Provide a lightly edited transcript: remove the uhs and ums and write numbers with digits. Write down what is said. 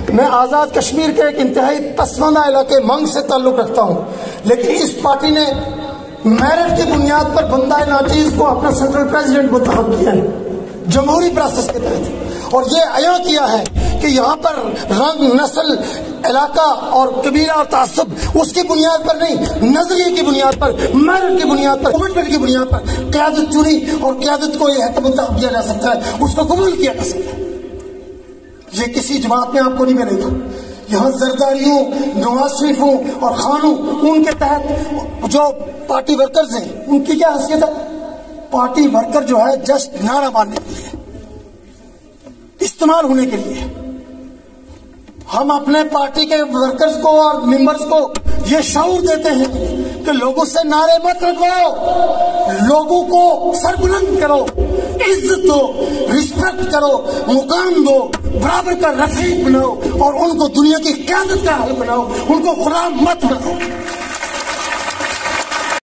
میں آزاد کشمیر کے ایک انتہائی پسماندہ علاقے منگ سے تعلق رکھتا ہوں، لیکن اس پارٹی نے میرٹ کی بنیاد پر بندہ ناچیز کو اپنا سینٹرل پریزیڈنٹ منتخب کیا ہے جمہوری پروسیس کے تحت، اور یہ عیاں کیا ہے کہ یہاں پر رنگ، نسل، علاقہ اور قبیلہ اور تعصب اس کی بنیاد پر نہیں، نظریے کی بنیاد پر، میرٹ کی بنیاد پر، کمٹمنٹ کی بنیاد پر قیادت چنی، اور قیادت کو یہ منتخب کیا جا سکتا ہے، اس کو قبول کیا جا سکتا ہے۔ یہ کسی جماعت میں آپ کو نہیں ملے گا۔ یہاں زرداریوں، نواز شریفوں اور خانوں، ان کے تحت جو پارٹی ورکرز ہیں ان کی کیا حیثیت ہے؟ پارٹی ورکر جو ہے جسٹ نعرہ مارنے کے لیے، استعمال ہونے کے لیے۔ ہم اپنے پارٹی کے ورکرز کو اور ممبرز کو یہ شعور دیتے ہیں کہ لوگوں سے نعرے مت لگواؤ، لوگوں کو سربلند کرو، عزت دو، رسپیکٹ کرو، مقام دو، برابر کا رفیق بناؤ، اور ان کو دنیا کی قیادت کا حل بناؤ، ان کو غلام مت بناؤ۔